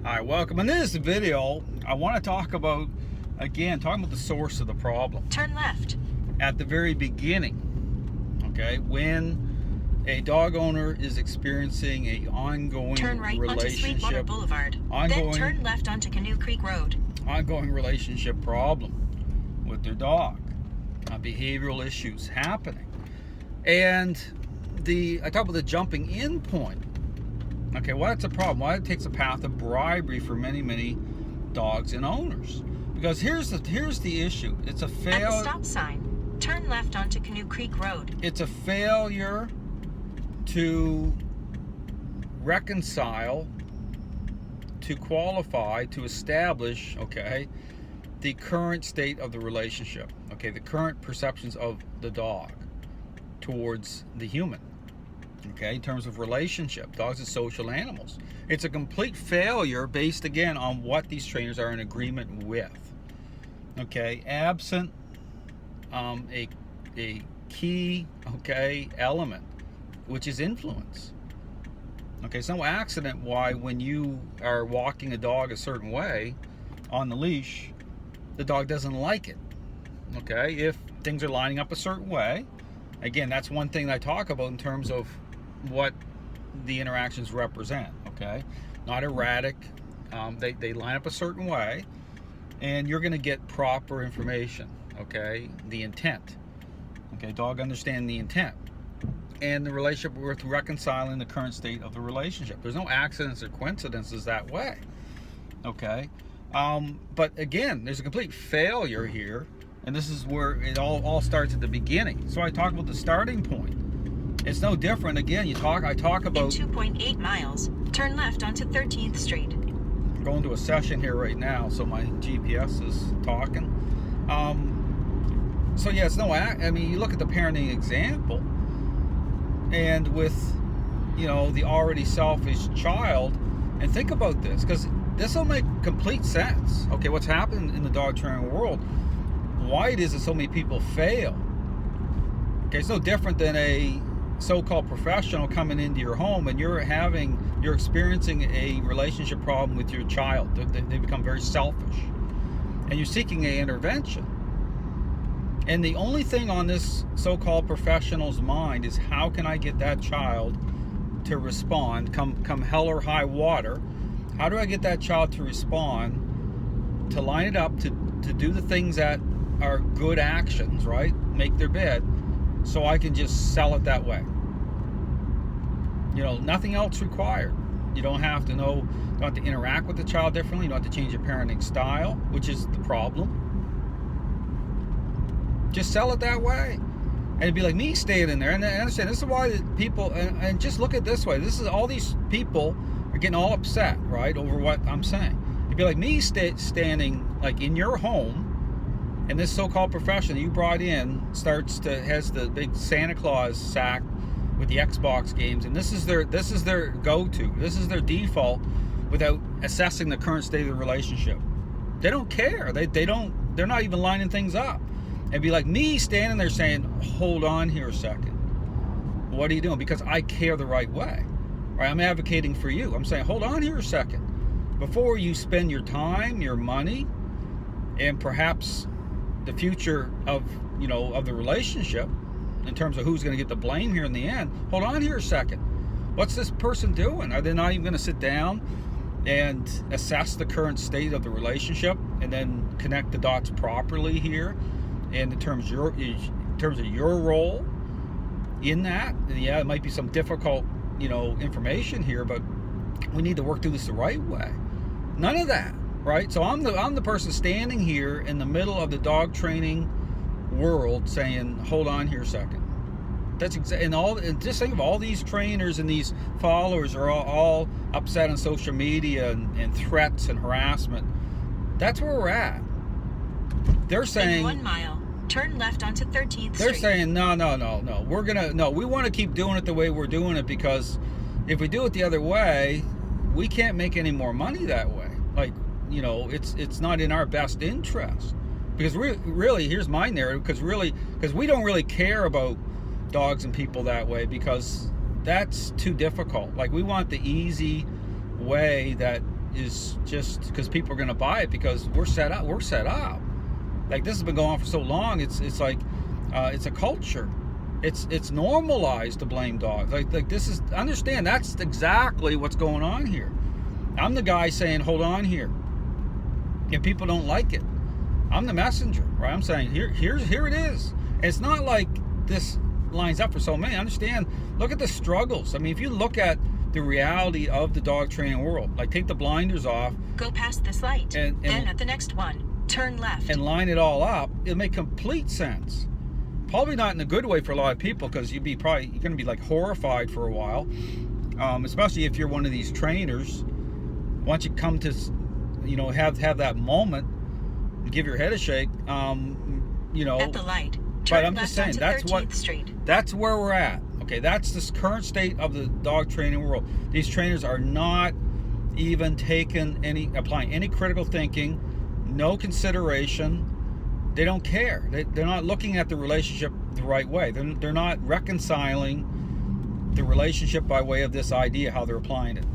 Hi, welcome. In this video, I want to talk about, talking about the source of the problem. Turn left. At the very beginning, okay, when a dog owner is experiencing a ongoing Turn right onto Sweetwater Boulevard. Then turn left onto Canoe Creek Road. Ongoing relationship problem with their dog, behavioral issues happening, and I talk about the jumping in point. Okay, well, that's a problem. Why it takes a path of bribery for many dogs and owners? Because here's the issue. It's a failure. At the stop sign, turn left onto Canoe Creek Road. It's a failure to reconcile, to qualify, to establish, okay, the current state of the relationship, okay, the current perceptions of the dog towards the human. Okay, in terms of relationship, dogs are social animals. It's a complete failure based again on what these trainers are in agreement with. Okay, absent a key element, which is influence. Okay, it's no accident why when you are walking a dog a certain way on the leash, the dog doesn't like it. Okay, if things are lining up a certain way, again, that's one thing that I talk about in terms of what the interactions represent. Okay, not erratic. They line up a certain way, and you're going to get proper information. Okay, the intent. Okay, dog understand the intent and the relationship with reconciling the current state of the relationship. There's no accidents or coincidences that way. Okay, but again, there's a complete failure here, and this is where it all starts at the beginning. So I talk about the starting point. It's no different. Again, I talk about in 2.8 miles, turn left onto 13th Street. I'm going to a session here right now, so my GPS is talking. So yeah, it's no. I mean, you look at the parenting example, and with the already selfish child, and think about this, because this will make complete sense. Okay, what's happened in the dog training world? Why it is that so many people fail? Okay, it's no different than a so-called professional coming into your home and you're experiencing a relationship problem with your child. They become very selfish, and you're seeking an intervention. And the only thing on this so-called professional's mind is, how can I get that child to respond? Come hell or high water, how do I get that child to respond, to line it up, to do the things that are good actions, right? Make their bed, so I can just sell it that way. Nothing else required. You don't have to know, you don't have to interact with the child differently. You don't have to change your parenting style, which is the problem. Just sell it that way. And it'd be like me staying in there. And I understand this is why the people, and just look at it this way. This is, all these people are getting all upset, right, over what I'm saying. It'd be like me standing like in your home, and this so-called professional you brought in has the big Santa Claus sack with the Xbox games, and this is their go-to. This is their default, without assessing the current state of the relationship. They don't care. They're not even lining things up. It'd be like me standing there saying, "Hold on here a second. What are you doing?" Because I care the right way. Right? I'm advocating for you. I'm saying, hold on here a second. Before you spend your time, your money, and perhaps the future of the relationship, in terms of who's going to get the blame here in the end, hold on here a second. What's this person doing? Are they not even going to sit down and assess the current state of the relationship and then connect the dots properly here, and in terms of your role in that? And yeah, it might be some difficult information here, but we need to work through this the right way. None of that. Right, so I'm the person standing here in the middle of the dog training world saying, "Hold on here a second." That's and just think of all these trainers and these followers are all upset on social media and threats and harassment. That's where we're at. They're saying, in 1 mile, turn left onto 13th Street. They're saying, no. We want to keep doing it the way we're doing it, because if we do it the other way, we can't make any more money that way. Like, it's not in our best interest, because really, here's my narrative, because we don't really care about dogs and people that way, because that's too difficult. Like, we want the easy way that is just because people are going to buy it because we're set up. Like, this has been going on for so long. It's like it's a culture. It's normalized to blame dogs. Like this is, understand, that's exactly what's going on here. I'm the guy saying, hold on here. If people don't like it, I'm the messenger, right? I'm saying here it is. And it's not like this lines up for so many. Understand, look at the struggles. I mean, if you look at the reality of the dog training world, like, take the blinders off, go past this light, and then at the next one turn left, and line it all up, it'll make complete sense. Probably not in a good way for a lot of people, because you're going to be like horrified for a while, especially if you're one of these trainers. Once you come to, have that moment, give your head a shake, at the light. But I'm just saying, that's 13th Street. That's where we're at. Okay, that's the current state of the dog training world. These trainers are not even applying any critical thinking, no consideration. They don't care. They're not looking at the relationship the right way. They're not reconciling the relationship by way of this idea, how they're applying it.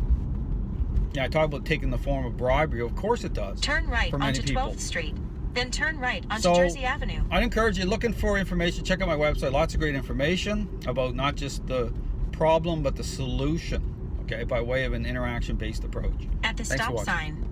Yeah, I talk about taking the form of bribery. Of course it does. Turn right onto 12th Street. Then turn right onto Jersey Avenue. I'd encourage you, looking for information, check out my website. Lots of great information about not just the problem, but the solution, okay, by way of an interaction-based approach. At the stop sign.